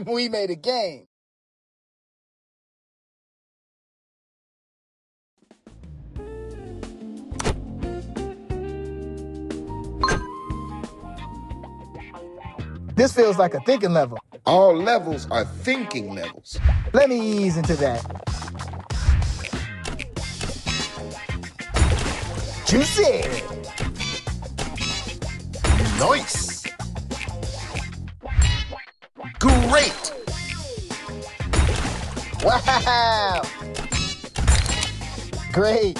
We made a game. This feels like a thinking level. All levels are thinking levels. Let me ease into that. Juicy. Nice. Great. Wow. Great.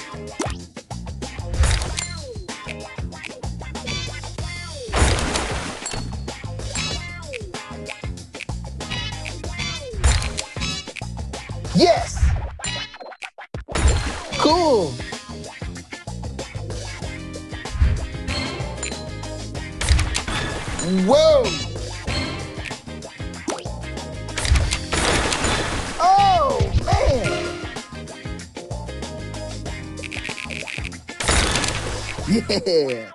Yes. Cool. Whoa. Oh, man. Yeah.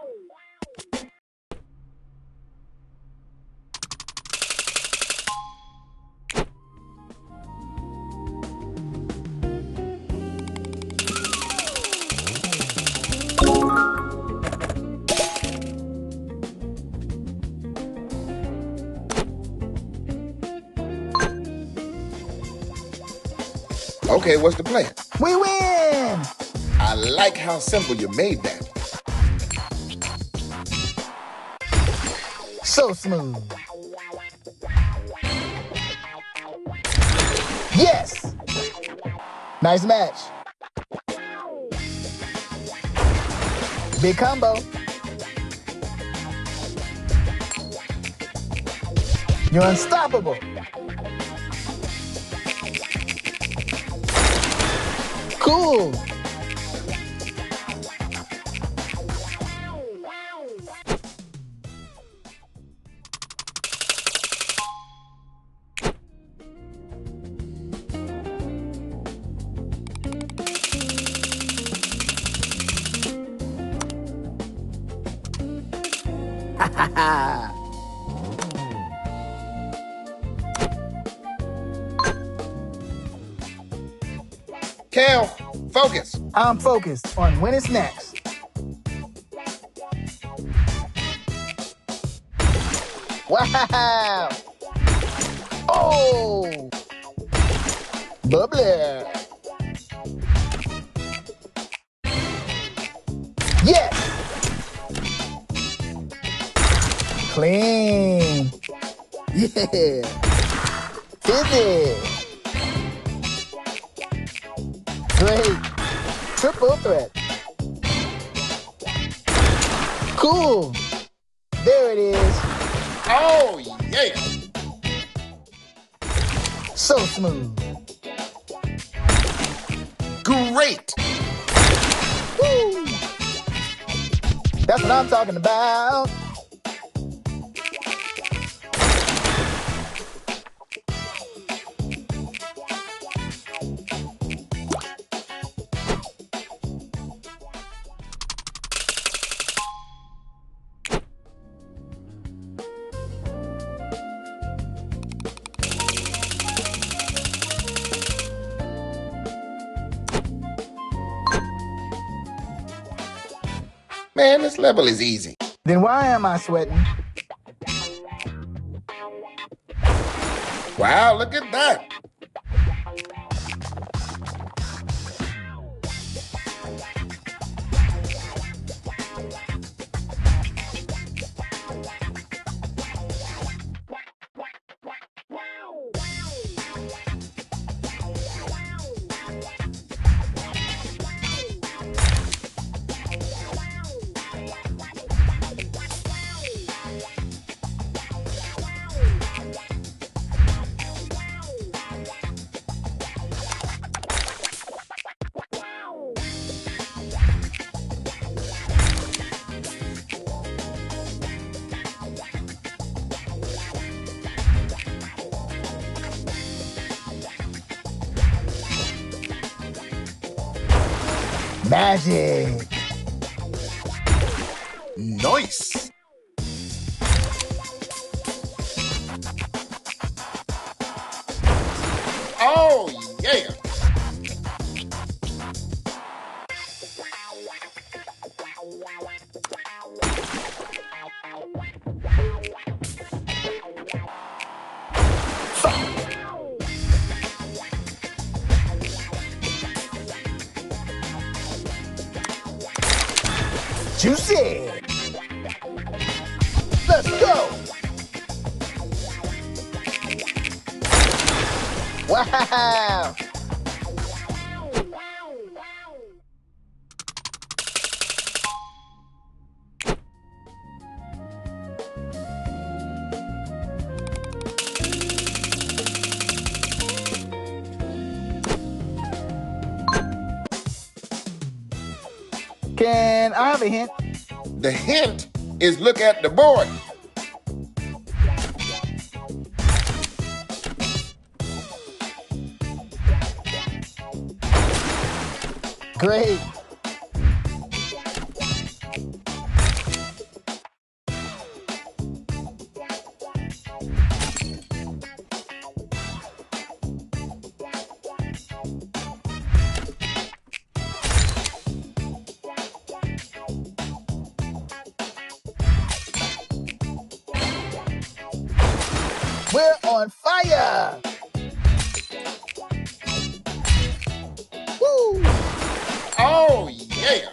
Okay, what's the plan? We win. I like how simple you made that. So smooth. Yes. Nice match. Big combo. You're unstoppable. Cool. Ha ha ha. Cal, focus. I'm focused on winning snacks. Wow. Oh. Bubbly. Yes. Clean. Yeah. Fizzy. Great. Triple threat. Cool. There it is. Oh, yeah. So smooth. Great. Woo. That's what I'm talking about. Man, this level is easy. Then why am I sweating? Wow, look at that. Magic. Nice. yeah. Juicy. Let's go. Wow. Can I have a hint? The hint is look at the board. Great. We're on fire. Woo. Oh, yeah.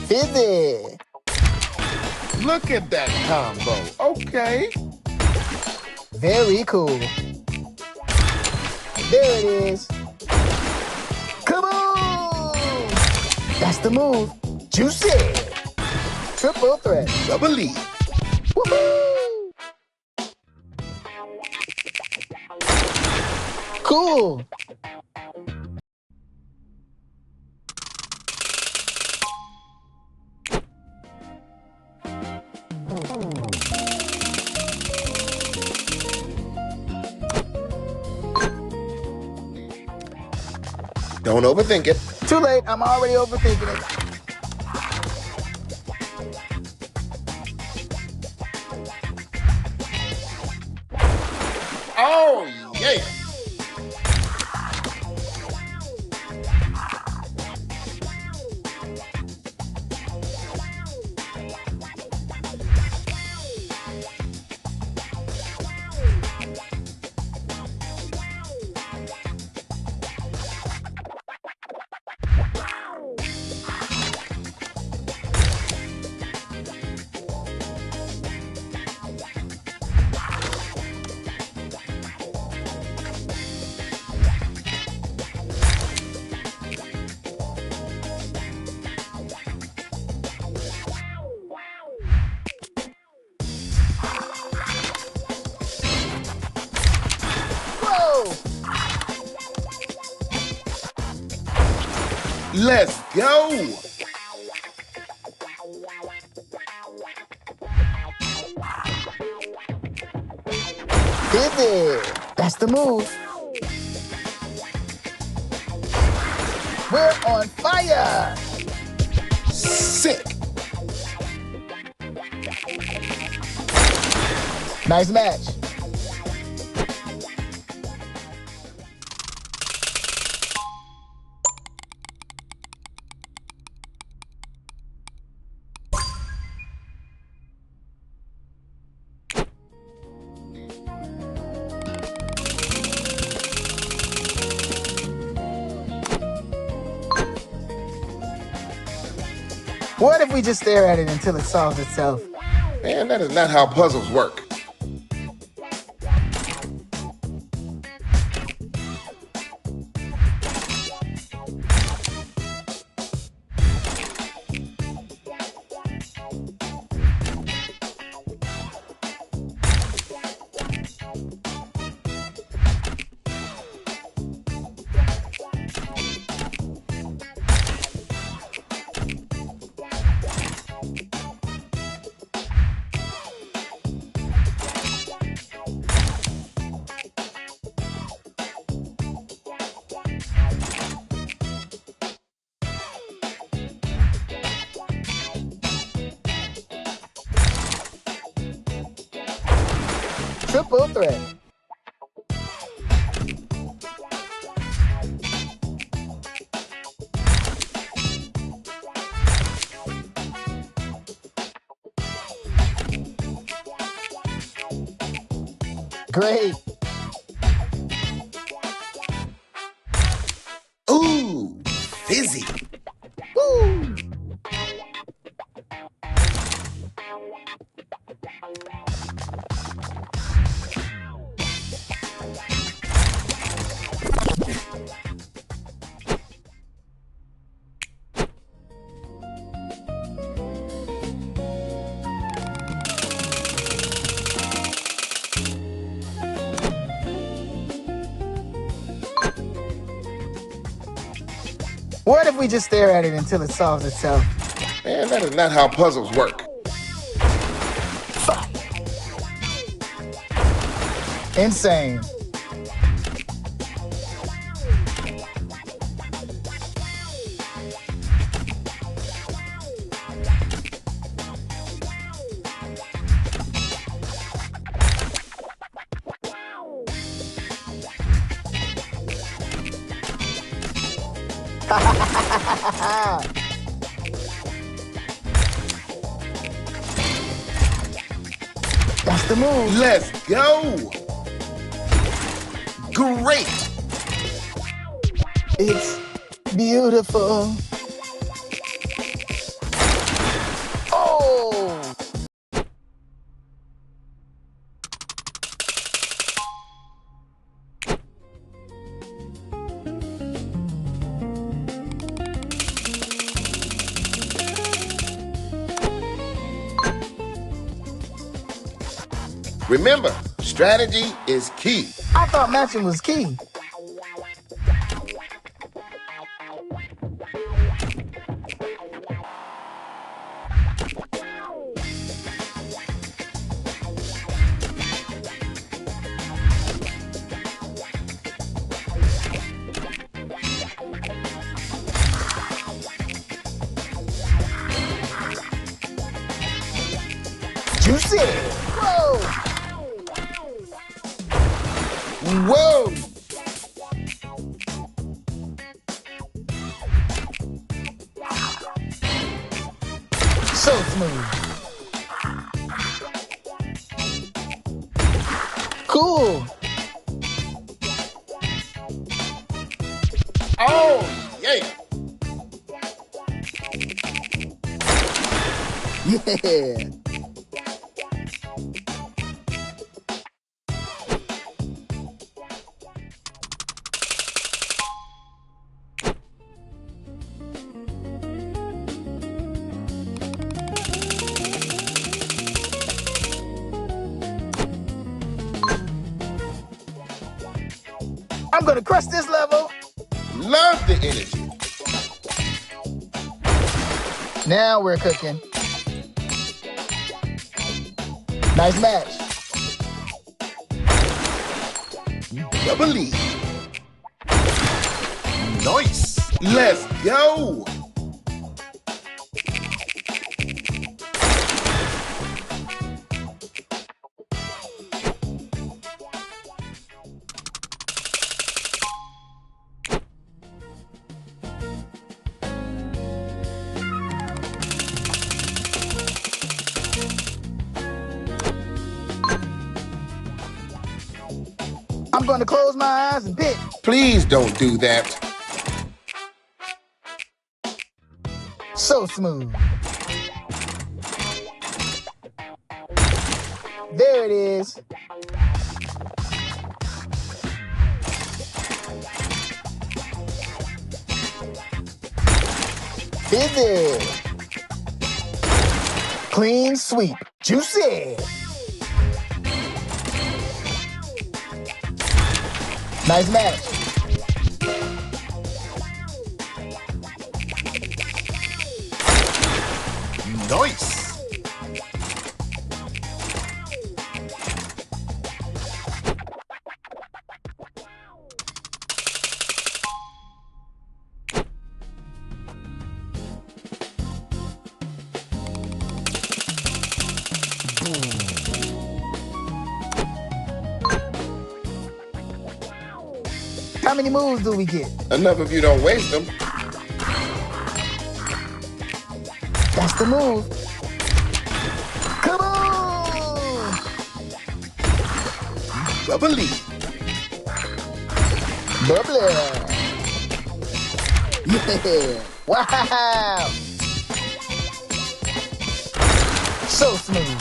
Fizzy. Look at that combo. Okay. Very cool. There it is. Come on. That's the move. Juicy. Triple threat. Double E. Woohoo. Cool. Don't overthink it. Too late. I'm already overthinking it. Oh, yeah. Whoa. Let's go. Fizzy. That's the move. We're on fire. Sick. Nice match. What if we just stare at it until it solves itself? Man, that is not how puzzles work. Triple threat. Great. Ooh, fizzy. Woo! What if we just stare at it until it solves itself? Man, that is not how puzzles work. Insane. That's the move. Let's go. Great. It's beautiful. Oh! Remember, strategy is key. I thought matching was key. Juicy. Whoa! Whoa! So smooth. Cool. Oh, yeah. Yeah. I'm gonna crush this level. Love the energy. Now we're cooking. Nice match. Double E. Nice. Let's go. I'm gonna close my eyes and pick. Please don't do that. So smooth. There it is. Fizzy. Clean sweep. Juicy. Nice match. Nice. How many moves do we get? Enough if you don't waste them. That's the move. Come on! bubbly. Bubbly. Yeah. Wow. So smooth.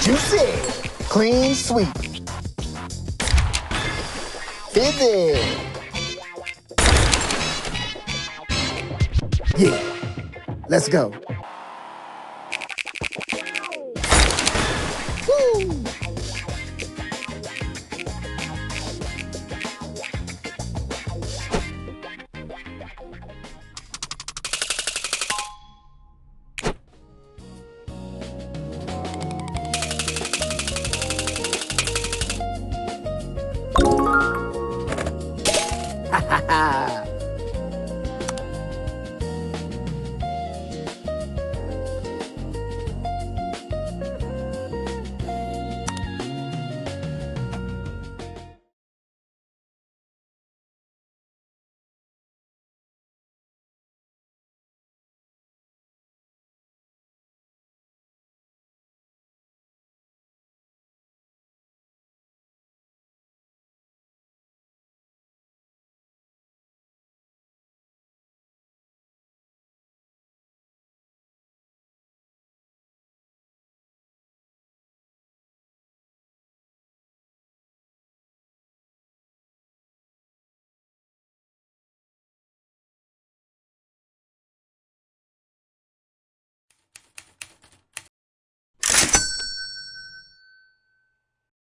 Juicy. Clean sweep. Fizzy. Yeah. Let's go. Woo.